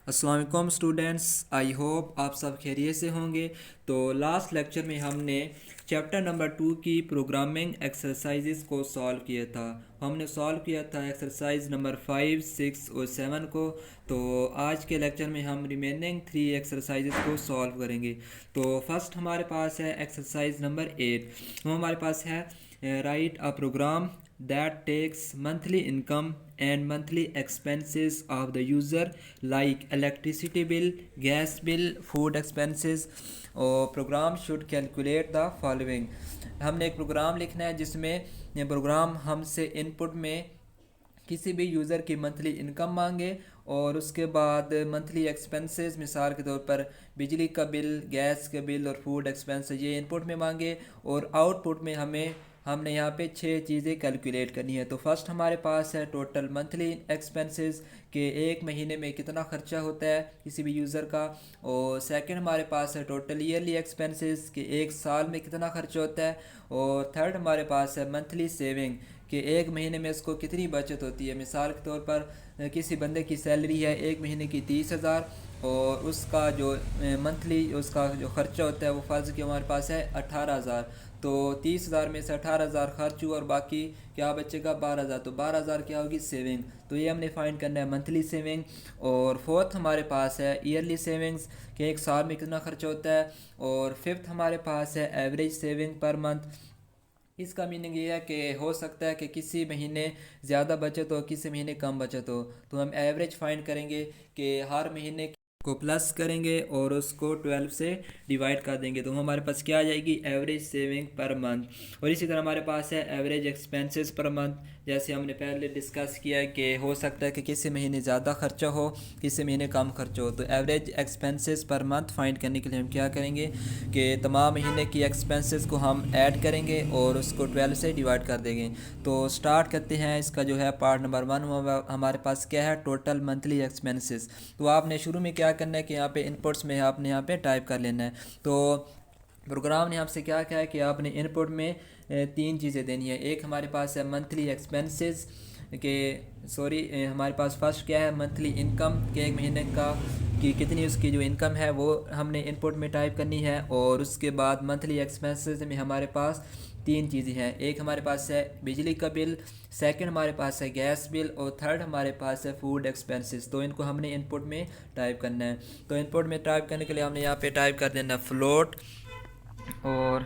अस्सलाम वालेकुम students, I hope आप सब खैरियत से होंगे। तो लास्ट लेक्चर में हमने चैप्टर नंबर 2 की प्रोग्रामिंग एक्सरसाइजेस को सॉल्व किया था। हमने सॉल्व किया था एक्सरसाइज नंबर 5, 6 और 7 को। तो आज के लेक्चर में हम रिमेनिंग 3 एक्सरसाइजेस को सॉल्व करेंगे। तो फर्स्ट हमारे पास है एक्सरसाइज नंबर 8। वो हमारे पास है write a program that takes monthly income and monthly expenses of the user like electricity bill, gas bill, food expenses और programme should calculate the following. हमने एक प्रोग्राम लिखना है जिसमें ये प्रोग्राम हमसे इनपुट में किसी भी यूज़र की मंथली इनकम मांगे और उसके बाद मंथली एक्सपेंसेस, मिसाल के तौर पर बिजली का बिल, गैस का बिल और फूड एक्सपेंसेस ये इनपुट में मांगे और आउटपुट में हमने यहाँ पे 6 चीज़ें कैलकुलेट करनी है। तो फर्स्ट हमारे पास है टोटल मंथली एक्सपेंसेस कि एक महीने में कितना खर्चा होता है किसी भी यूज़र का। और सेकंड हमारे पास है टोटल ईयरली एक्सपेंसेस कि एक साल में कितना खर्चा होता है। और थर्ड हमारे पास है मंथली सेविंग कि एक महीने में इसको कितनी बचत होती है। मिसाल के तौर पर किसी बंदे की सैलरी है एक महीने की 30,000 और उसका जो मंथली उसका जो खर्चा होता है वो फ़र्ज़ कि हमारे पास है 18,000। तो 30,000 में से 18,000 खर्च हुआ और बाकी क्या बचेगा 12,000। तो 12,000 क्या होगी सेविंग। तो ये हमने फाइंड करना है मंथली सेविंग। और फोर्थ हमारे पास है ईयरली सेविंग्स कि एक साल में कितना खर्चा होता है। और फिफ्थ हमारे पास है एवरेज सेविंग पर मंथ। इसका मीनिंग ये है कि हो सकता है कि किसी महीने ज़्यादा बचत हो किसी महीने कम बचत हो। तो हम एवरेज फाइंड करेंगे कि हर महीने को प्लस करेंगे और उसको 12 से डिवाइड कर देंगे तो हमारे पास क्या आ जाएगी एवरेज सेविंग पर मंथ। और इसी तरह हमारे पास है एवरेज एक्सपेंसेस पर मंथ। जैसे हमने पहले डिस्कस किया कि हो सकता है कि किसी महीने ज़्यादा खर्चा हो किसी महीने कम खर्चा हो। तो average expenses per month find करने के लिए हम क्या करेंगे कि तमाम महीने की एक्सपेंसेस को हम ऐड करेंगे और उसको 12 से डिवाइड कर देंगे। तो स्टार्ट करते हैं। इसका जो है पार्ट नंबर 1 हमारे पास क्या है टोटल मंथली एक्सपेंसेस। तो आपने शुरू में क्या करना है कि यहाँ पे इनपुट्स में आपने यहाँ पे टाइप कर लेना है। तो प्रोग्राम ने आपसे क्या कहा है कि आपने इनपुट में 3 चीज़ें देनी है। एक हमारे पास है मंथली एक्सपेंसेस के हमारे पास फर्स्ट क्या है मंथली इनकम के एक महीने का कि कितनी उसकी जो इनकम है वो हमने इनपुट में टाइप करनी है। और उसके बाद मंथली एक्सपेंसेस में हमारे पास 3 चीज़ें हैं। एक हमारे पास है बिजली का बिल, सेकंड हमारे पास है गैस बिल और थर्ड हमारे पास है फूड एक्सपेंसेस। तो इनको हमने इनपुट में टाइप करना है। तो इनपुट में टाइप करने के लिए हमने यहाँ पे टाइप कर देना फ्लोट। और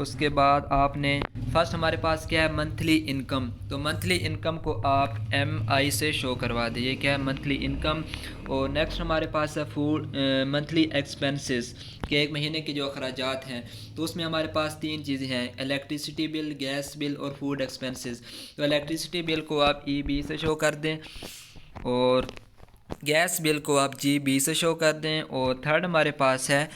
उसके बाद आपने फर्स्ट हमारे पास क्या है मंथली इनकम। तो मंथली इनकम को आप MI से शो करवा दें। ये क्या है मंथली इनकम। और नेक्स्ट हमारे पास है फूड मंथली एक्सपेंसेस कि एक महीने के जो अखराजात हैं। तो उसमें हमारे पास 3 चीज़ें हैं इलेक्ट्रिसिटी बिल, गैस बिल और फूड एक्सपेंसेस। तो इलेक्ट्रिसिटी बिल को आप EB से शो कर दें और गैस बिल को आप GB से शो कर दें। और थर्ड हमारे पास है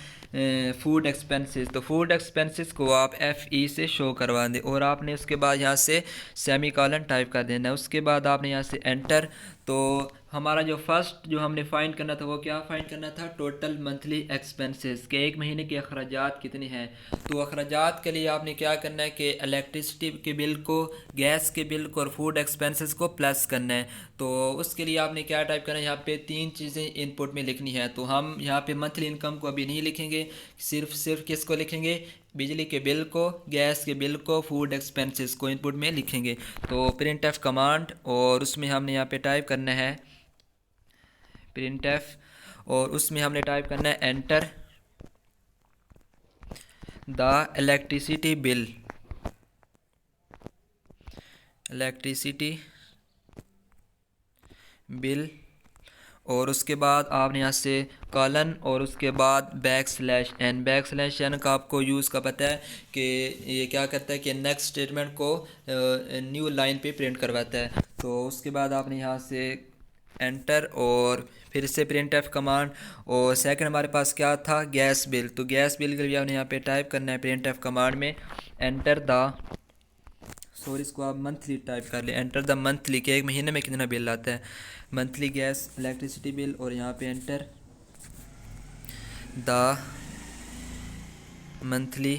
फूड एक्सपेंसेस। तो फूड एक्सपेंसेस को आप FE से शो करवा दें और आपने उसके बाद यहाँ से सेमी कॉलन टाइप कर देना है। उसके बाद आपने यहाँ से एंटर। तो हमारा जो फर्स्ट जो हमने फाइंड करना था वो क्या फाइंड करना था टोटल मंथली एक्सपेंसेस के एक महीने के अखराजात कितने हैं। तो अखराजात के लिए आपने क्या करना है कि इलेक्ट्रिसिटी के बिल को, गैस के बिल को और फूड एक्सपेंसेस को प्लस करना है। तो उसके लिए आपने क्या टाइप करना है यहाँ पे 3 चीज़ें इनपुट में लिखनी है। तो हम यहाँ पे मंथली इनकम को अभी नहीं लिखेंगे, सिर्फ किसको लिखेंगे बिजली के बिल को, गैस के बिल को, फूड एक्सपेंसेस को इनपुट में लिखेंगे। तो प्रिंट एफ कमांड और उसमें हमने यहाँ पे टाइप करना है प्रिंट एफ और उसमें हमने टाइप करना है एंटर द इलेक्ट्रिसिटी बिल। और उसके बाद आपने यहाँ से कॉलन और उसके बाद बैक स्लैश एन का आपको यूज़ का पता है कि ये क्या करता है कि नेक्स्ट स्टेटमेंट को न्यू लाइन पे प्रिंट करवाता है। तो उसके बाद आपने यहाँ से एंटर और फिर से प्रिंट एफ कमांड। और सेकंड हमारे पास क्या था गैस बिल। तो गैस बिल के लिए आपने यहाँ पे टाइप करना है प्रिंट एफ कमांड में एंटर द इसको आप मंथली टाइप कर लें एंटर द मंथली के एक महीने में कितना बिल आता है मंथली गैस इलेक्ट्रिसिटी बिल। और यहाँ पे एंटर द मंथली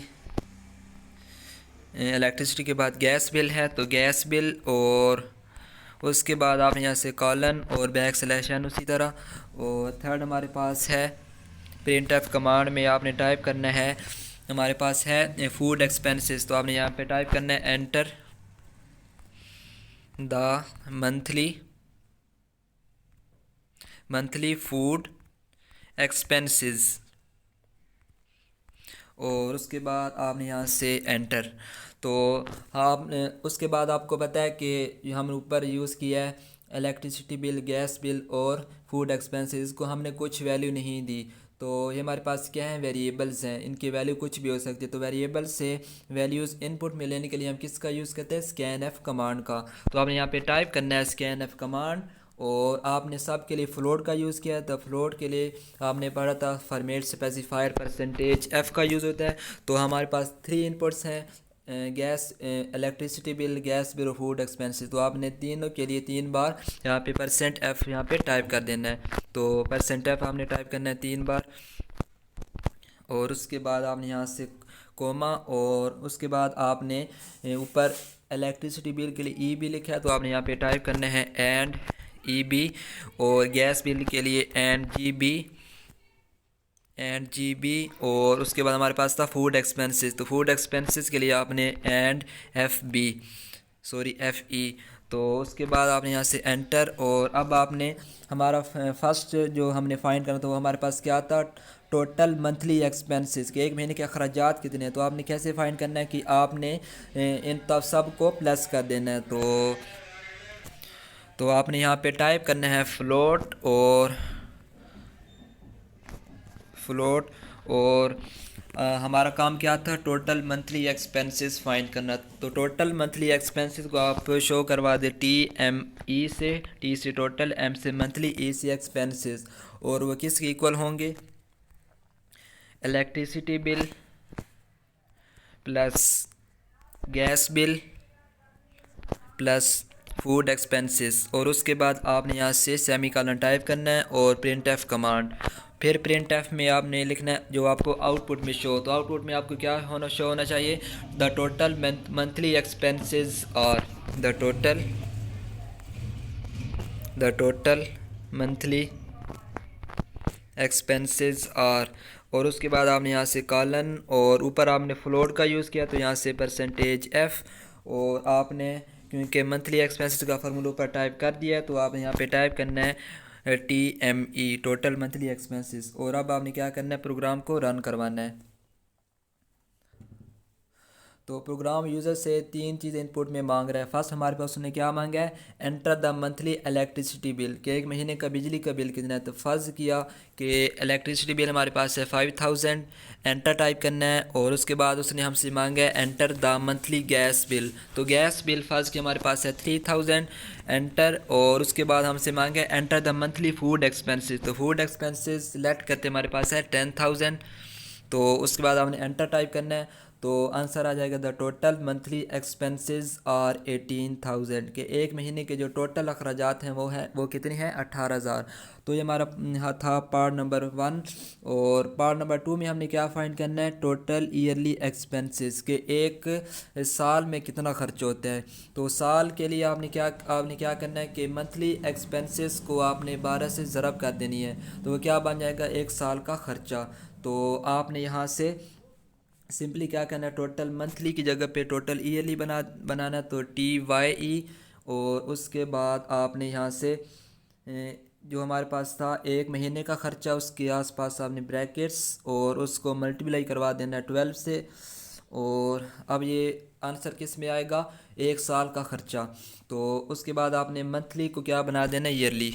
इलेक्ट्रिसिटी के बाद गैस बिल है तो गैस बिल और उसके बाद आपने यहाँ से कॉलन और बैक स्लैश एन उसी तरह। और थर्ड हमारे पास है प्रिंट एफ कमांड में आपने टाइप करना है, हमारे पास है फूड एक्सपेंसेस, तो आपने यहाँ पे टाइप करना है enter the monthly food expenses. और उसके बाद आपने यहाँ से एंटर। तो आप उसके बाद आपको पता है कि हम ऊपर यूज़ किया है इलेक्ट्रिसिटी बिल, गैस बिल और फूड एक्सपेंसेस को हमने कुछ वैल्यू नहीं दी। तो ये हमारे पास क्या है, वेरिएबल्स हैं, इनकी वैल्यू कुछ भी हो सकती है। तो वेरिएबल से वैल्यूज़ इनपुट में लेने के लिए हम किसका यूज़ करते हैं, स्कैन एफ कमांड का। तो आपने यहाँ पे टाइप करना है स्कैन एफ कमांड। और आपने सब के लिए फ्लोट का यूज़ किया, तो फ्लोट के लिए आपने पढ़ा था फॉर्मेट स्पेसिफायर परसेंटेज एफ का यूज़ होता है। तो हमारे पास 3 इनपुट्स हैं, gas, electricity bill, gas bill और फूड एक्सपेंसेस। तो आपने तीनों के लिए 3 बार यहाँ पे परसेंट एफ यहाँ पे टाइप कर देना है। तो परसेंट एफ आपने टाइप करना है 3 बार। और उसके बाद आपने यहाँ से कोमा, और उसके बाद आपने ऊपर इलेक्ट्रिसिटी बिल के लिए ई बी लिखा है, तो आपने यहाँ पे टाइप करना है एंड ई बी। और गैस बिल के लिए एंड जी बी। और उसके बाद हमारे पास था फूड एक्सपेंसेस, तो फूड एक्सपेंसेस के लिए आपने एंड एफ ई। तो उसके बाद आपने यहाँ से एंटर। और अब आपने हमारा फर्स्ट जो हमने फाइंड करना था वो हमारे पास क्या था, टोटल मंथली एक्सपेंसेस के एक महीने के अखराजात कितने हैं। तो आपने कैसे फाइंड करना है कि आपने इन तब सब को प्लस कर देना है। तो आपने यहाँ पे टाइप करना है फ्लोट। और हमारा काम क्या था, टोटल मंथली एक्सपेंसेस फाइंड करना। तो टोटल मंथली एक्सपेंसेस को आप शो करवा दे टी से टोटल, एम से मंथली, ई से एक्सपेंसेस। और वो किसके इक्वल होंगे, electricity bill plus gas bill plus food expenses. और उसके बाद आपने यहाँ से सेमीकोलन टाइप करना है और प्रिंट एफ कमांड। फिर प्रिंट एफ में आपने लिखना है जो आपको आउटपुट में शो, तो आउटपुट में आपको क्या शो होना चाहिए, द टोटल मंथली एक्सपेंसेस और the total monthly expenses are. और उसके बाद आपने यहाँ से कॉलन और ऊपर आपने फ्लोट का यूज़ किया, तो यहाँ से परसेंटेज एफ। और आपने क्योंकि मंथली एक्सपेंसेस का फार्मूला ऊपर टाइप कर दिया है, तो आप यहाँ पे टाइप करना है TME, टोटल मंथली एक्सपेंसेस। और अब आपने क्या करना है, प्रोग्राम को रन करवाना है। तो प्रोग्राम यूज़र से 3 चीज़ें इनपुट में मांग रहा है। फर्स्ट हमारे पास उसने क्या मांगा है, enter the monthly electricity bill, कि एक महीने का बिजली का बिल कितना है। तो फ़र्ज़ किया कि इलेक्ट्रिसिटी बिल हमारे पास है 5000, एंटर टाइप करना है। और उसके बाद उसने हमसे मांगा है enter the monthly gas bill, तो गैस बिल फ़र्ज़ की हमारे पास है 3000, एंटर। और उसके बाद हमसे मांगा है enter the monthly food expenses, तो फूड एक्सपेंसेस सेलेक्ट करते हमारे पास है 10000। तो उसके बाद आपने एंटर टाइप करना है, तो आंसर आ जाएगा the total monthly expenses are 18000, के एक महीने के जो टोटल अखराजात हैं वो कितने हैं, 18000। तो ये हमारा था पार्ट नंबर 1। और पार्ट नंबर 2 में हमने क्या फाइंड करना है, टोटल ईयरली एक्सपेंसेस, के एक साल में कितना खर्च होता है। तो साल के लिए आपने क्या करना है कि मंथली एक्सपेंसेस को आपने 12 से ज़रब कर देनी है, तो वो क्या बन जाएगा, एक साल का खर्चा। तो आपने यहाँ से सिंपली क्या करना है, टोटल मंथली की जगह पे टोटल ईयरली बनाना, तो TYE। और उसके बाद आपने यहाँ से जो हमारे पास था एक महीने का ख़र्चा, उसके आसपास आपने ब्रैकेट्स और उसको मल्टीप्लाई करवा देना है 12 से। और अब ये आंसर किस में आएगा, एक साल का ख़र्चा। तो उसके बाद आपने मंथली को क्या बना देना, yearly,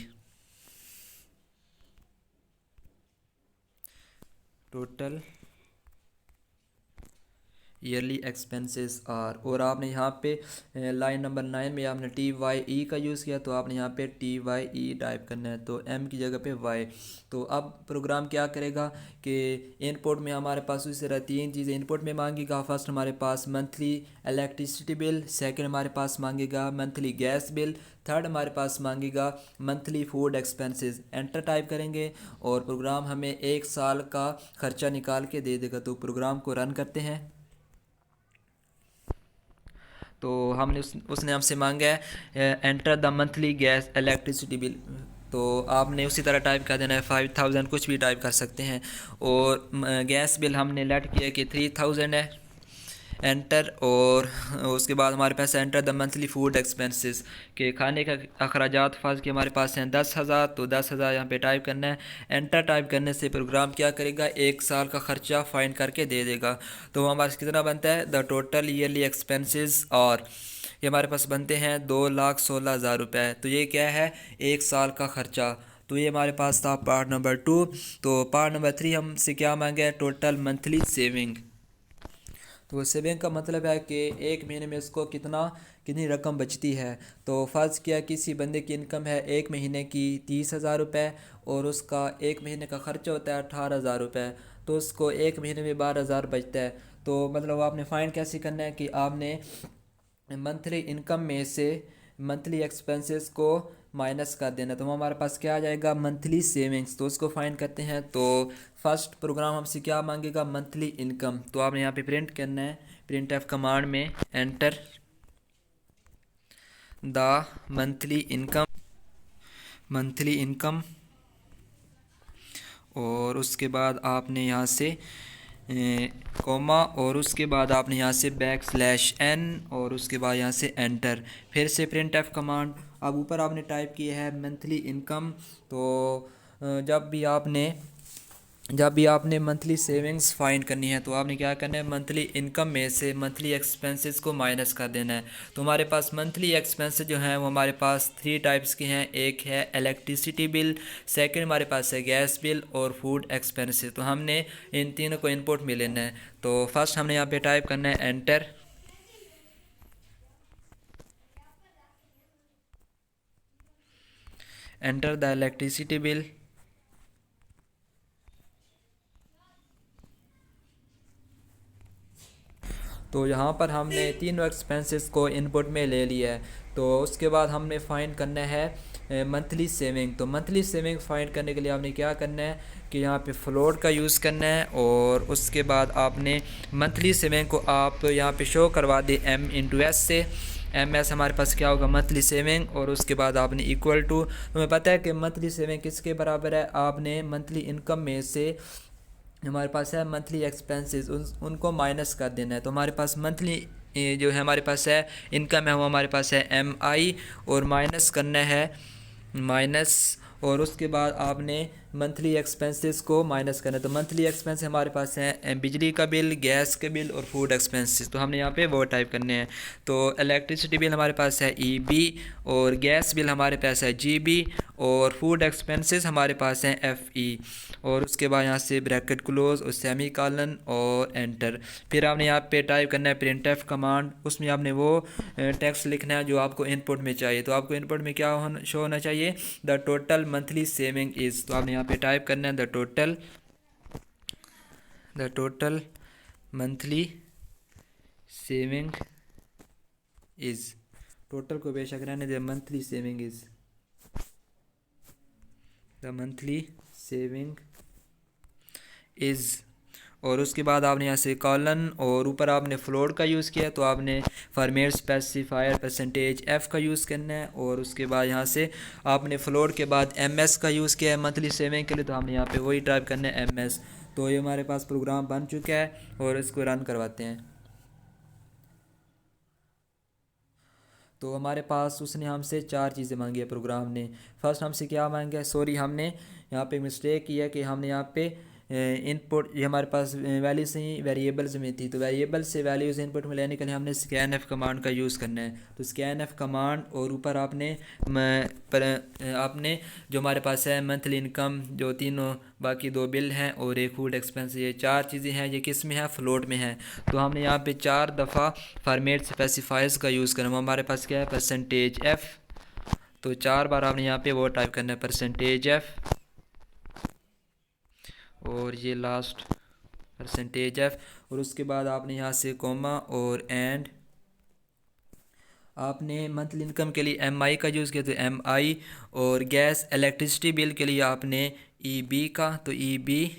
total yearly expenses are. और आपने यहाँ पे लाइन नंबर 9 में आपने TYE का यूज़ किया, तो आपने यहाँ पे TYE टाइप करना है, तो M की जगह पे Y। तो अब प्रोग्राम क्या करेगा कि इनपुट में हमारे पास उसी तरह 3 चीज़ें इनपुट में मांगेगा। फर्स्ट हमारे पास मंथली इलेक्ट्रिसिटी बिल, सेकंड हमारे पास मांगेगा मंथली गैस बिल, थर्ड हमारे पास मांगेगा monthly food expenses. Enter type करेंगे और प्रोग्राम हमें एक साल का खर्चा निकाल के दे देगा। तो प्रोग्राम को रन करते हैं। तो हमने उसने हमसे मांगा है enter the monthly gas electricity bill. तो आपने उसी तरह टाइप कर देना है 5000, कुछ भी टाइप कर सकते हैं। और गैस बिल हमने लेट किया कि 3000 है, एंटर। और उसके बाद हमारे पास enter the monthly food expenses के खाने का अखराजात फर्ज के हमारे पास हैं 10,000, तो 10,000 यहाँ पे टाइप करना है। एंटर टाइप करने से प्रोग्राम क्या करेगा, एक साल का ख़र्चा फाइंड करके दे देगा। तो हमारे पास कितना बनता है, द टोटल ईयरली एक्सपेंसेस, और ये हमारे पास बनते हैं 2,16,000 रुपये। तो ये क्या है, एक साल का ख़र्चा। तो ये हमारे पास था पार्ट नंबर 2। तो पार्ट नंबर 3 हमसे क्या मांगे, टोटल मंथली सेविंग। तो सेविंग का मतलब है कि एक महीने में उसको कितनी रकम बचती है। तो फ़र्ज़ किया किसी बंदे की इनकम है एक महीने की 30,000 रुपये, और उसका एक महीने का ख़र्चा होता है 18,000 रुपये, तो उसको एक महीने में 12,000 बचता है। तो मतलब आपने फाइंड कैसे करना है कि आपने मंथली इनकम में से मंथली एक्सपेंसेस को माइनस कर देना। तो हमारे पास क्या आ जाएगा, मंथली सेविंग्स। तो उसको फाइंड करते हैं। तो फर्स्ट प्रोग्राम हमसे क्या मांगेगा, मंथली इनकम। तो आपने यहाँ पे प्रिंट करना है, प्रिंट एफ कमांड में एंटर द मंथली इनकम, और उसके बाद आपने यहाँ से कोमा, और उसके बाद आपने यहाँ से \n, और उसके बाद यहाँ से एंटर, फिर से प्रिंट एफ कमांड। अब ऊपर आपने टाइप किया है मंथली इनकम। तो जब भी आपने मंथली सेविंग्स फाइंड करनी है, तो आपने क्या करना है, मंथली इनकम में से मंथली एक्सपेंसेस को माइनस कर देना है। तो हमारे पास मंथली एक्सपेंसेस जो हैं वो हमारे पास 3 टाइप्स के हैं। एक है इलेक्ट्रिसिटी बिल, सेकंड हमारे पास है गैस बिल, और फूड एक्सपेंसेस। तो हमने इन तीनों को इनपुट में लेना है। तो फर्स्ट हमने यहाँ पे टाइप करना है एंटर द इलेक्ट्रिसिटी बिल। तो यहाँ पर हमने तीनों एक्सपेंसेस को इनपुट में ले लिया है। तो उसके बाद हमने फाइंड करना है मंथली सेविंग। तो मंथली सेविंग फाइंड करने के लिए आपने क्या करना है कि यहाँ पे फ्लोट का यूज़ करना है, और उसके बाद आपने मंथली सेविंग को आप यहाँ पे शो करवा दें m/s से। ms हमारे पास क्या होगा, मंथली सेविंग, और उसके बाद आपने इक्वल टू, तुम्हें पता है कि मंथली सेविंग किसके बराबर है, आपने मंथली इनकम में से हमारे पास है मंथली एक्सपेंसेस उनको माइनस कर देना है। तो हमारे पास मंथली जो है हमारे पास है इनकम है वो हमारे पास है mi, और माइनस करना है माइनस, और उसके बाद आपने मंथली एक्सपेंसेस को माइनस करना है। तो मंथली एक्सपेंस हमारे पास है बिजली का बिल, गैस के बिल, और फूड एक्सपेंसेस। तो हमने यहाँ पे वो टाइप करने हैं। तो इलेक्ट्रिसिटी बिल हमारे पास है EB, और गैस बिल हमारे पास है GB, और फूड एक्सपेंसेस हमारे पास हैं FE, और उसके बाद यहाँ से ब्रैकेट क्लोज और सेमी कॉलन और एंटर। फिर आपने यहाँ पे टाइप करना है प्रिंट एफ कमांड। उसमें आपने वो टेक्स्ट लिखना है जो आपको इनपुट में चाहिए। तो आपको इनपुट में क्या शो होना चाहिए, the total monthly saving is. तो आपने यहाँ पे टाइप करना है the total monthly saving is. Total को बेशक रहने दे, monthly saving is, the monthly saving is. और उसके बाद आपने यहाँ से कॉलन, और ऊपर आपने फ्लोट का यूज़ किया, तो आपने फॉर्मेट स्पेसिफायर %f का यूज़ करना है। और उसके बाद यहाँ से आपने फ्लोट के बाद ms का यूज़ किया है मंथली सेविंग के लिए, तो हमने यहाँ पे वही टाइप करना है ms। तो ये हमारे पास प्रोग्राम बन चुका है, और इसको रन करवाते हैं। तो हमारे पास उसने हमसे 4 चीज़ें मांगी है प्रोग्राम ने। फर्स्ट हमसे क्या मांगा है, सॉरी हमने यहाँ पे मिस्टेक किया कि हमने यहाँ पे इनपुट, ये हमारे पास वैल्यूज नहीं वेरिएबल्स में थी। तो वेरिएबल से वैल्यूज़ इनपुट में लेने के लिए हमने scanf कमांड का यूज़ करना है। तो scanf कमांड, और ऊपर आपने जो हमारे पास है मंथली इनकम, जो तीनों बाकी 2 बिल हैं और एक फूड एक्सपेंस, ये 4 चीज़ें हैं। ये किस में है, फ्लोट में है। तो हमने यहाँ पे 4 दफ़ा फॉर्मेट स्पेसिफायर्स का यूज़ करना। हमारे पास क्या है, %f। तो 4 बार आपने यहाँ पे वो टाइप करना है %f, और ये लास्ट %f। और उसके बाद आपने यहाँ से कोमा और एंड। आपने मंथली इनकम के लिए mi का यूज़ किया, तो mi, और गैस इलेक्ट्रिसिटी बिल के लिए आपने EB का, तो EB,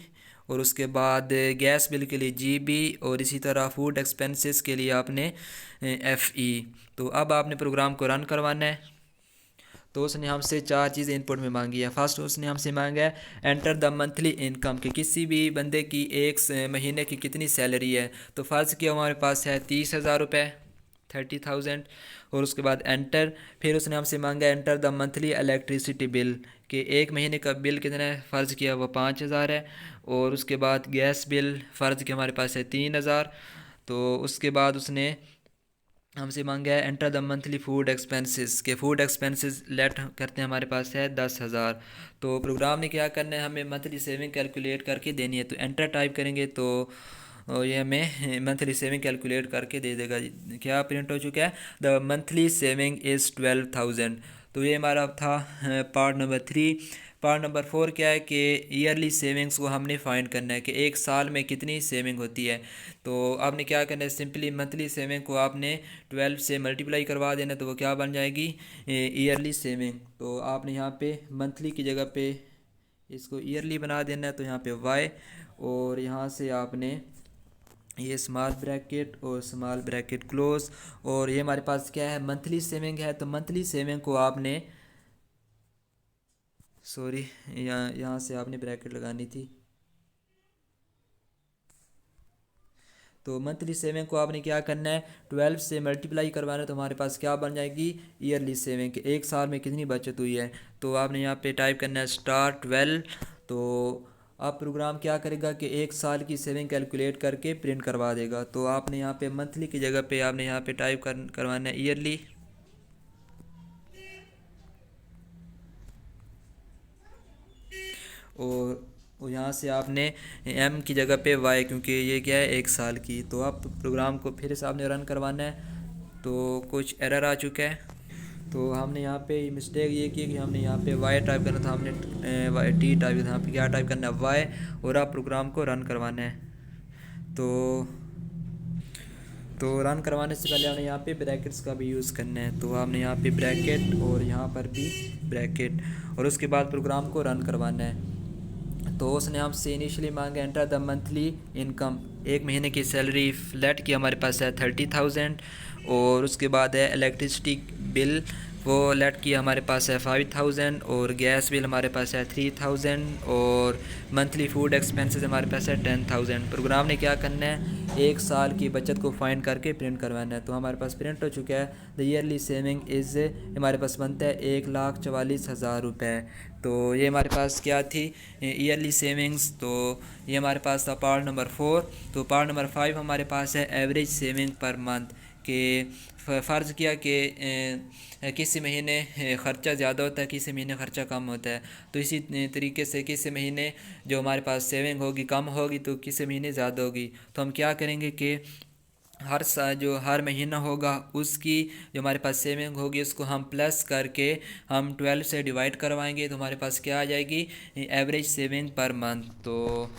और उसके बाद गैस बिल के लिए GB, और इसी तरह फूड एक्सपेंसेस के लिए आपने FE। तो अब आपने प्रोग्राम को रन करवाना है। तो उसने हमसे चार चीज़ें इनपुट में मांगी है। फर्स्ट उसने हमसे मांगा है एंटर द मंथली इनकम, कि किसी भी बंदे की एक महीने की कितनी सैलरी है। तो फ़र्ज़ किया हमारे पास है 30,000 रुपये, 30,000। और उसके बाद एंटर, फिर उसने हमसे मांगा enter the monthly electricity bill, कि एक महीने का बिल कितना है, फ़र्ज़ किया वो 5,000 है। और उसके बाद गैस बिल फ़र्ज़ किया हमारे पास है 3,000। तो उसके बाद उसने हमसे मांगा है enter the monthly food expenses, के फूड एक्सपेंसेस लेट करते हैं हमारे पास है 10,000। तो प्रोग्राम ने क्या करना है, हमें मंथली सेविंग कैलकुलेट करके देनी है। तो एंटर टाइप करेंगे तो ये हमें मंथली सेविंग कैलकुलेट करके दे देगा। क्या प्रिंट हो चुका है, द मंथली सेविंग इज़ 12,000। तो ये हमारा था पार्ट नंबर 3। पार्ट नंबर 4 क्या है कि ईयरली सेविंग्स को हमने फाइंड करना है कि एक साल में कितनी सेविंग होती है। तो आपने क्या करना है, सिंपली मंथली सेविंग को आपने 12 से मल्टीप्लाई करवा देना, तो वो क्या बन जाएगी, ईयरली सेविंग। तो आपने यहाँ पे मंथली की जगह पे इसको ईयरली बना देना है। तो यहाँ पे y, और यहाँ से आपने ये स्मॉल ब्रैकेट और स्मॉल ब्रैकेट क्लोज, और ये हमारे पास क्या है, मंथली सेविंग है। तो मंथली सेविंग को आपने सॉरी यहाँ से आपने ब्रैकेट लगानी थी। तो मंथली सेविंग को आपने क्या करना है, 12 से मल्टीप्लाई करवाना है। तो हमारे पास क्या बन जाएगी, ईयरली सेविंग, कि एक साल में कितनी बचत हुई है। तो आपने यहाँ पे टाइप करना है स्टार 12। तो आप प्रोग्राम क्या करेगा कि एक साल की सेविंग कैलकुलेट करके प्रिंट करवा देगा। तो आपने यहाँ पे मंथली की जगह पे आपने यहाँ पे टाइप करवाना है ईयरली, और यहाँ से आपने M की जगह पे Y, क्योंकि ये क्या है एक साल की। तो आप प्रोग्राम को फिर से आपने रन करवाना है। तो कुछ एरर आ चुका है। तो हमने यहाँ पे मिस्टेक ये की कि हमने यहाँ पे Y टाइप करना था, हमने T टाइप करना था। यहाँ पे क्या टाइप करना है, Y, और आप प्रोग्राम को रन करवाना है। तो रन करवाने से पहले हमने यहाँ पे ब्रैकेट्स का भी यूज़ करना है। तो आपने यहाँ पे ब्रैकेट और यहाँ पर भी ब्रैकेट, और उसके बाद प्रोग्राम को रन करवाना है। तो उसने हमसे इनिशियली मांगा एंटर द मंथली इनकम, एक महीने की सैलरी फ्लैट की हमारे पास है 30,000। और उसके बाद है इलेक्ट्रिसिटी बिल, वो लेट की हमारे पास है 5,000, और गैस बिल हमारे पास है 3,000, और मंथली फूड एक्सपेंसेस हमारे पास है 10,000। प्रोग्राम ने क्या करना है, एक साल की बचत को फाइंड करके प्रिंट करवाना है। तो हमारे पास प्रिंट हो चुका है, द ईयरली सेविंग इज़, हमारे पास बनता है 1,44,000 रुपये। तो ये हमारे पास क्या थी, ईयरली सेविंग्स। तो ये हमारे पास था पार्ट नंबर 4। तो पार्ट नंबर 5 हमारे पास है एवरेज सेविंग पर मंथ, के फ़र्ज़ किया कि किसी महीने ख़र्चा ज़्यादा होता है, किसी महीने ख़र्चा कम होता है। तो इसी तरीके से किसी महीने जो हमारे पास सेविंग होगी कम होगी, तो किसी महीने ज़्यादा होगी। तो हम क्या करेंगे कि हर साल जो हर महीना होगा उसकी जो हमारे पास सेविंग होगी उसको हम प्लस करके हम 12 से डिवाइड करवाएंगे। तो हमारे पास क्या आ जाएगी, एवरेज सेविंग पर मंथ। तो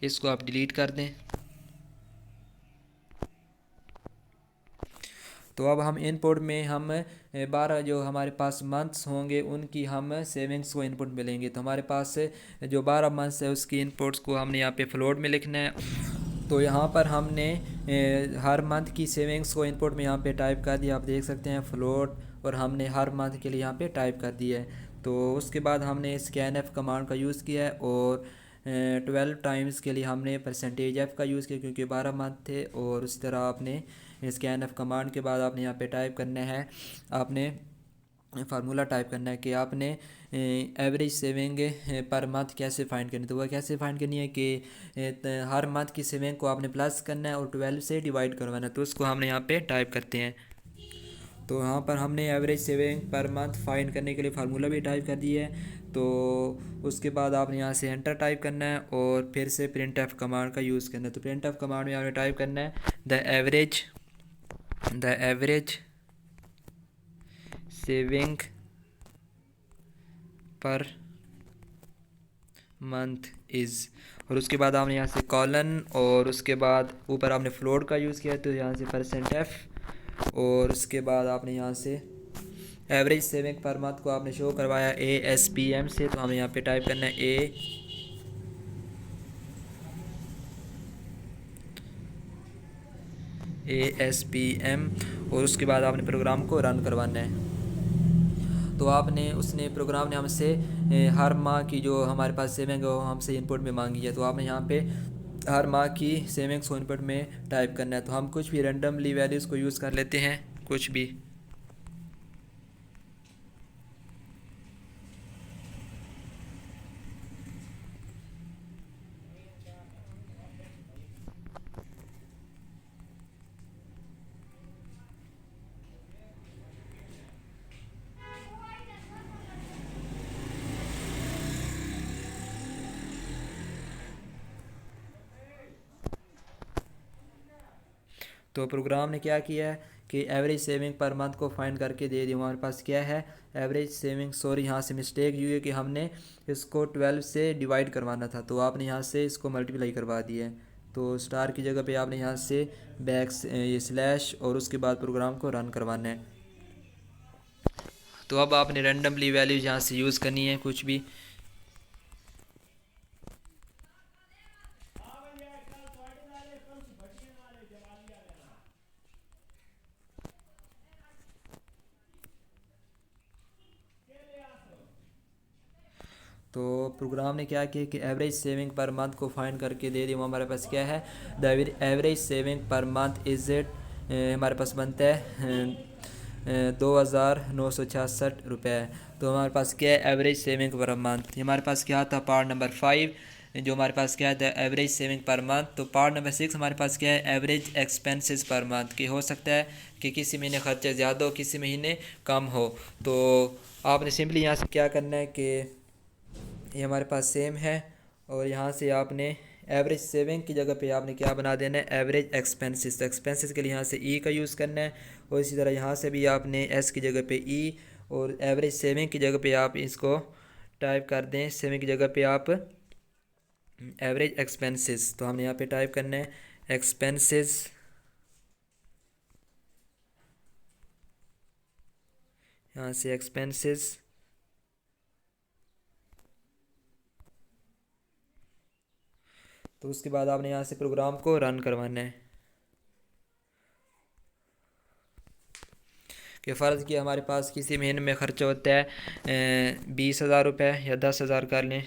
इसको आप डिलीट कर दें। तो अब हम इनपुट में हम 12 जो हमारे पास मंथ्स होंगे उनकी हम सेविंग्स को इनपुट में लेंगे। तो हमारे पास जो 12 मंथ्स है उसकी इनपुट्स को हमने यहाँ पे फ्लोट में लिखना है। तो यहाँ पर हमने हर मंथ की सेविंग्स को इनपुट में यहाँ पे टाइप कर दिया, आप देख सकते हैं फ्लोट, और हमने हर मंथ के लिए यहाँ पे टाइप कर दिया है। तो उसके बाद हमने स्कैन कमांड का यूज़ किया है, और 12 टाइम्स के लिए हमने %f का यूज़ किया क्योंकि 12 मंथ थे। और उसी तरह आपने स्कैन कमांड के बाद आपने यहाँ पे टाइप करना है, आपने फार्मूला टाइप करना है कि आपने एवरेज सेविंग पर मंथ कैसे फाइंड करनी है। तो वह कैसे फाइंड करनी है कि हर मंथ की सेविंग को आपने प्लस करना है और 12 से डिवाइड करवाना है। तो उसको हमने यहाँ पे टाइप करते हैं। तो यहाँ पर हमने average saving per month find करने के लिए फार्मूला भी टाइप कर दिया है। तो उसके बाद आपने यहाँ से एंटर टाइप करना है और फिर से प्रिंट एफ कमांड का यूज़ करना है। तो प्रिंट एफ कमांड में आपने टाइप करना है the average saving per month is, और उसके बाद आपने यहाँ से कॉलन, और उसके बाद ऊपर आपने फ्लोट का यूज़ किया तो यहाँ से %f, और उसके बाद आपने यहाँ से एवरेज सेविंग पर मंथ को आपने शो करवाया ASPM से। तो हमें यहाँ पे टाइप करना है ASPM, और उसके बाद आपने प्रोग्राम को रन करवाना है। तो उसने प्रोग्राम ने हमसे हर माह की जो हमारे पास सेविंग है वो हमसे इनपुट में मांगी है। तो आपने यहाँ पे हर माह की सेविंग्स को इनपुट में टाइप करना है। तो हम कुछ भी रैंडमली वैल्यूज़ को यूज़ कर लेते हैं, कुछ भी। तो प्रोग्राम ने क्या किया है कि एवरेज सेविंग पर मंथ को फाइंड करके दे दी। हमारे पास क्या है, एवरेज सेविंग, सॉरी यहाँ से मिस्टेक हुई है कि हमने इसको 12 से डिवाइड करवाना था, तो आपने यहाँ से इसको मल्टीप्लाई करवा दिया है। तो स्टार की जगह पे आपने यहाँ से ये स्लैश और उसके बाद प्रोग्राम को रन करवाना है। तो अब आपने रैंडमली वैल्यूज यहाँ से यूज़ करनी है, कुछ भी। तो प्रोग्राम ने क्या किया कि एवरेज सेविंग पर मंथ को फाइंड करके दे दिया। हमारे पास क्या है, the average saving per month is it, हमारे पास बनता है 2,966 रुपये। तो हमारे पास क्या है, एवरेज सेविंग पर मंथ। हमारे पास क्या था, पार्ट नंबर 5 जो हमारे पास क्या था, एवरेज सेविंग पर मंथ। तो पार्ट नंबर 6 हमारे पास क्या है, एवरेज एक्सपेंसेस पर मंथ। कि हो सकता है कि किसी महीने खर्चा ज़्यादा हो, किसी महीने कम हो। तो आपने सिंपली यहाँ से क्या करना है कि ये हमारे पास सेम है, और यहाँ से आपने एवरेज सेविंग की जगह पे आपने क्या बना देना है, एवरेज एक्सपेंसेस। तो एक्सपेंसेस के लिए यहाँ से ई का यूज़ करना है, और इसी तरह यहाँ से भी आपने एस की जगह पे ई, और एवरेज सेविंग की जगह पे आप इसको टाइप कर दें, सेविंग की जगह पे आप एवरेज एक्सपेंसेस। तो हमने यहाँ पे टाइप करना है एक्सपेंसेस, यहाँ से एक्सपेंसेस। तो उसके बाद आपने यहाँ से प्रोग्राम को रन करवाना है। कि फ़र्ज़ कि हमारे पास किसी महीने में ख़र्चा होता है 20,000 रुपये या 10,000 कर लें,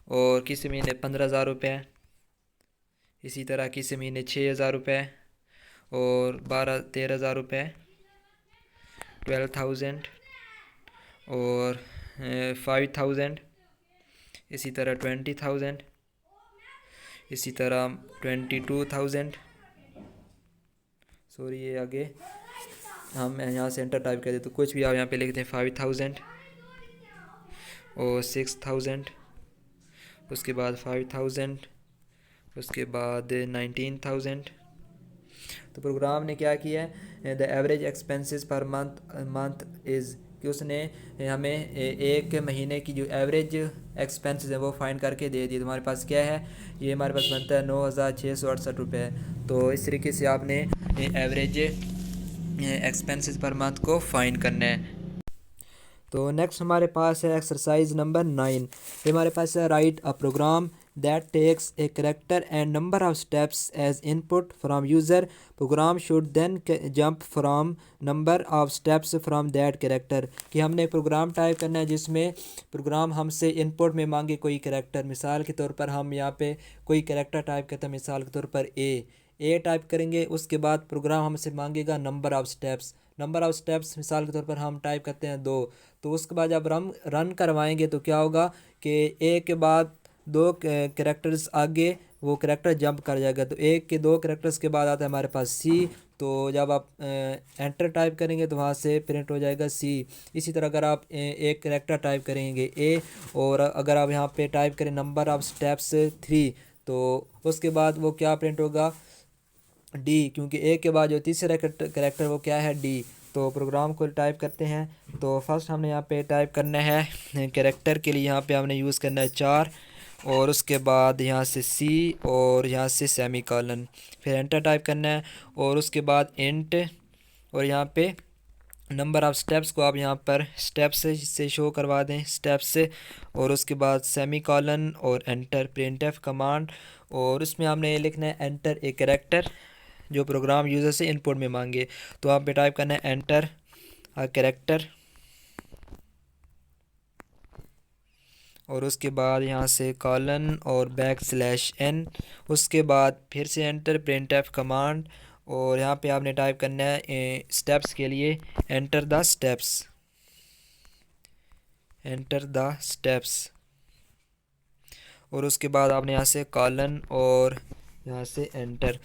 और किसी महीने 15,000 रुपये, इसी तरह किसी महीने 6,000 रुपये, और 13,000 रुपये, 12,000, और 5,000, इसी तरह 20,000, इसी तरह 22,000। सॉरी ये आगे हम यहाँ से एंटर टाइप कर देते, तो कुछ भी आप यहाँ पे लिखते हैं 5,000 और 6,000, उसके बाद 5,000, उसके बाद 19,000। तो प्रोग्राम ने क्या किया है, the average expenses per month is, कि उसने हमें एक महीने की जो एवरेज एक्सपेंसेस है वो फाइंड करके दे दिए। तो हमारे पास क्या है, ये हमारे पास बनता है 9,668 रुपये। तो इस तरीके से आपने एवरेज एक्सपेंसेस पर मंथ को फाइंड करना है। तो नेक्स्ट हमारे पास है एक्सरसाइज नंबर 9। ये हमारे पास है, write a program that takes a character and number of steps as input from user. Program should then jump from number of steps from that character. कि हमने प्रोग्राम टाइप करना है जिसमें प्रोग्राम हमसे इनपुट में मांगे कोई करेक्टर। मिसाल के तौर पर हम यहाँ पे कोई करेक्टर टाइप करते हैं, मिसाल के तौर पर ए टाइप करेंगे। उसके बाद प्रोग्राम हमसे मांगेगा number of steps. Number of steps मिसाल के तौर पर हम टाइप करते हैं 2। तो उसके बाद जब हम रन करवाएंगे तो क्या होगा कि एक के बाद 2 कैरेक्टर्स आगे वो कैरेक्टर जंप कर जाएगा। तो एक के 2 कैरेक्टर्स के बाद आता है हमारे पास सी। तो जब आप एंटर टाइप करेंगे तो वहाँ से प्रिंट हो जाएगा सी। इसी तरह अगर आप एक कैरेक्टर टाइप करेंगे ए, और अगर आप यहाँ पे टाइप करें नंबर ऑफ़ स्टेप्स 3, तो उसके बाद वो क्या प्रिंट होगा, डी, क्योंकि ए के बाद जो तीसरा कैरेक्टर वो क्या है, डी। तो प्रोग्राम को टाइप करते हैं। तो फर्स्ट हमने यहाँ पे टाइप करना है कैरेक्टर के लिए, यहाँ पे हमने यूज़ करना है 4, और उसके बाद यहाँ से सी, और यहाँ से सेमी कॉलन, फिर एंटर टाइप करना है, और उसके बाद इंट, और यहाँ पे नंबर ऑफ़ स्टेप्स को आप यहाँ पर स्टेप्स से शो करवा दें, स्टेप्स से, और उसके बाद सेमी कॉलन और एंटर, प्रिंटफ कमांड। और उसमें हमने ये लिखना है एंटर ए कैरेक्टर, जो प्रोग्राम यूज़र से इनपुट में मांगे। तो आप पे टाइप करना है एंटर अ कैरेक्टर और उसके बाद यहाँ से कॉलन और \n, उसके बाद फिर से एंटर printf कमांड और यहाँ पे आपने टाइप करना है स्टेप्स के लिए एंटर द स्टेप्स और उसके बाद आपने यहाँ से कॉलन और यहाँ से एंटर।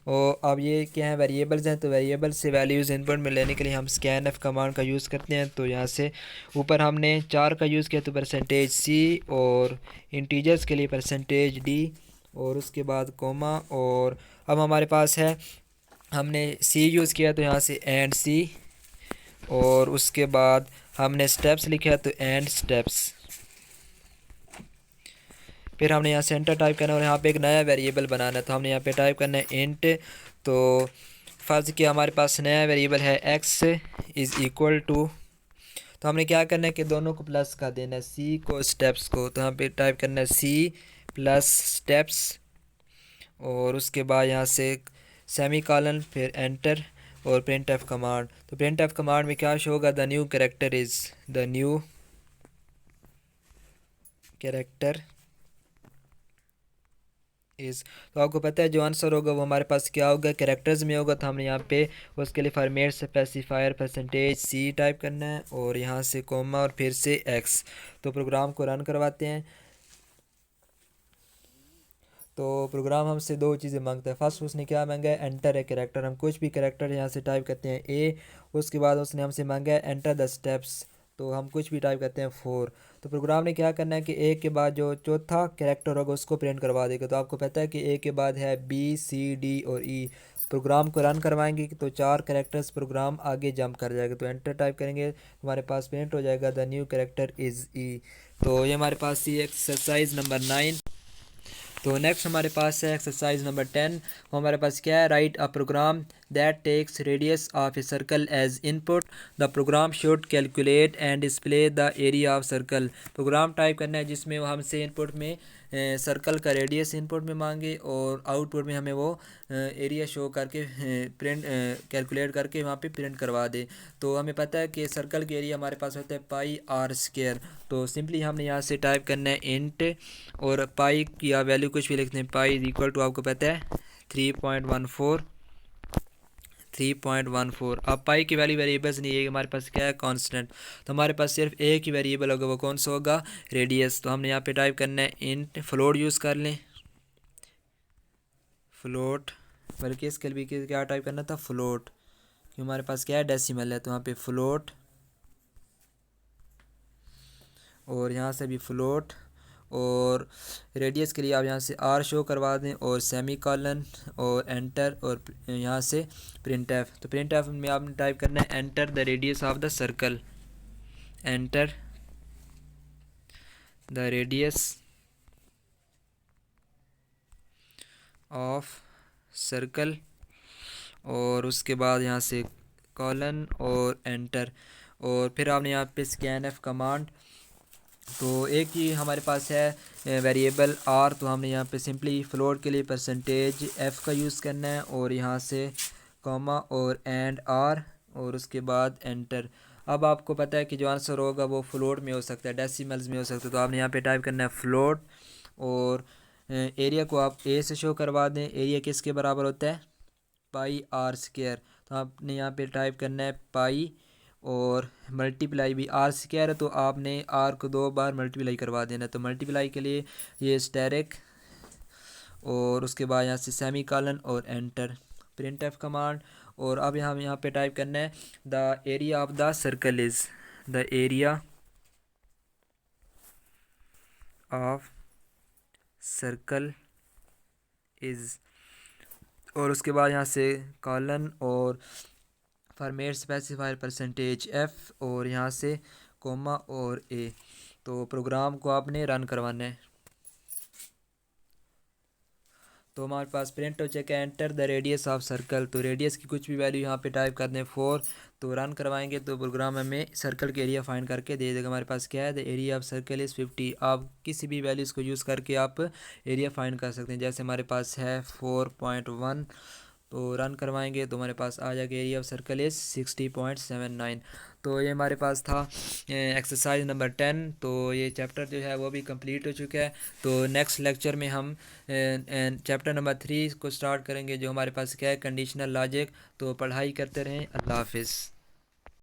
और अब ये क्या है, वेरिएबल्स हैं, तो वेरिएबल से वैल्यूज़ इनपुट में लेने के लिए हम scanf कमांड का यूज़ करते हैं। तो यहाँ से ऊपर हमने 4 का यूज़ किया तो %c और इंटीजर्स के लिए %d और उसके बाद कोमा। और अब हमारे पास है, हमने c यूज़ किया तो यहाँ से एंड c और उसके बाद हमने स्टेप्स लिखा तो एंड स्टेप्स। फिर हमने यहाँ से एंटर टाइप करना है और यहाँ पे एक नया वेरिएबल बनाना है। तो हमने यहाँ पे टाइप करना है इंट। तो फ़र्ज़ किया हमारे पास नया वेरिएबल है x इज़ इक्वल टू, तो हमने क्या करना है कि दोनों को प्लस का देना है, c को स्टेप्स को। तो यहाँ पे टाइप करना है c प्लस स्टेप्स और उसके बाद यहाँ से सेमी कॉलन फिर एंटर और printf कमांड। तो printf कमांड में क्या शो होगा, द न्यू कैरेक्टर इज़। तो आपको पता है जो आंसर होगा वो हमारे पास क्या होगा, कैरेक्टर्स में होगा। तो हमने यहाँ पे उसके लिए फॉर्मेट स्पेसिफायर %c टाइप करना है और यहाँ से कोमा और फिर से x। तो प्रोग्राम को रन करवाते हैं। तो प्रोग्राम हमसे 2 चीज़ें मांगता है। फर्स्ट उसने क्या मांगा है, एंटर है कैरेक्टर। हम कुछ भी कैरेक्टर यहाँ से टाइप करते हैं a। उसके बाद उसने हमसे मांगा है एंटर द स्टेप्स, तो हम कुछ भी टाइप करते हैं 4। तो प्रोग्राम ने क्या करना है कि a के बाद जो चौथा कैरेक्टर होगा उसको प्रिंट करवा देगा। तो आपको पता है कि a के बाद है b c d और e। प्रोग्राम को रन करवाएंगे तो 4 कैरेक्टर्स प्रोग्राम आगे जंप कर जाएगा। तो एंटर टाइप करेंगे हमारे पास प्रिंट हो जाएगा the new character is e। तो ये हमारे पास थी एक्सरसाइज नंबर 9। तो नेक्स्ट हमारे पास है एक्सरसाइज नंबर 10। हमारे पास क्या है, write a program that takes radius of a circle as input. The program should calculate and display the area of circle. Program type करना है जिसमें वो हमसे इनपुट में सर्कल का रेडियस इनपुट में मांगे और आउटपुट में हमें वो एरिया शो करके प्रिंट कैलकुलेट करके वहाँ पे प्रिंट करवा दे। तो हमें पता है कि सर्कल के एरिया हमारे पास होता है πr²। तो सिंपली हमने यहाँ से टाइप करना है इंट और पाई की वैल्यू कुछ भी लिखते हैं, पाई इज इक्वल टू आपको पता है 3.14। अब पाई की वैल्यू वेरिएबल्स नहीं है, हमारे पास क्या है, कांस्टेंट। तो हमारे पास सिर्फ एक ही वेरिएबल होगा, वो कौन सा होगा, रेडियस। तो हमने यहाँ पे टाइप करना है इंट, फ्लोट यूज़ कर लें, फ्लोट, बल्कि इसके लिए भी क्या टाइप करना था, फ्लोट, क्योंकि हमारे पास क्या है, डेसिमल है। तो यहाँ पे फ्लोट और यहाँ से भी फ्लोट और रेडियस के लिए आप यहाँ से आर शो करवा दें और सेमी कॉलन और एंटर और यहाँ से printf। तो printf में आपने टाइप करना है enter the radius of the circle, enter the radius of circle और उसके बाद यहाँ से कॉलन और एंटर और फिर आपने यहाँ पे scanf कमांड। तो एक ही हमारे पास है वेरिएबल आर, तो हमने यहाँ पे सिंपली फ्लोट के लिए %f का यूज़ करना है और यहाँ से कॉमा और एंड आर और उसके बाद एंटर। अब आपको पता है कि जो आंसर होगा वो फ्लोट में हो सकता है, डेसिमल्स में हो सकता है। तो आपने यहाँ पे टाइप करना है फ्लोट और एरिया को आप ए से शो करवा दें। एरिया किसके बराबर होता है, πr²। तो आपने यहाँ पे टाइप करना है पाई और मल्टीप्लाई भी r² है, तो आपने r को 2 बार मल्टीप्लाई करवा देना। तो मल्टीप्लाई के लिए ये स्टेरिक और उसके बाद यहाँ से सेमी कॉलन और एंटर, printf कमांड। और अब यहाँ पे टाइप करना है the area of the circle is, the area of circle is और उसके बाद यहाँ से कॉलन और फॉर्मेट स्पेसिफायर %f और यहाँ से कोमा और ए। तो प्रोग्राम को आपने रन करवाना है। तो हमारे पास प्रिंट हो चुका है enter the radius of circle. तो रेडियस की कुछ भी वैल्यू यहाँ पे टाइप कर दें 4। तो रन करवाएंगे तो प्रोग्राम हमें सर्कल के एरिया फाइंड करके दे देगा। हमारे पास क्या है, the area of circle is 50। आप किसी भी वैल्यूज़ को यूज़ करके आप एरिया फाइंड कर सकते हैं। जैसे हमारे पास है 4.1 तो रन करवाएंगे तो हमारे पास आ जाएगा एरिया ऑफ सर्कल इज़ 60.79। तो ये हमारे पास था एक्सरसाइज नंबर 10। तो ये चैप्टर जो है वो भी कंप्लीट हो चुका है। तो नेक्स्ट लेक्चर में हम चैप्टर नंबर 3 को स्टार्ट करेंगे, जो हमारे पास क्या है, कंडीशनल लॉजिक। तो पढ़ाई करते रहें। अल्लाह हाफिज़।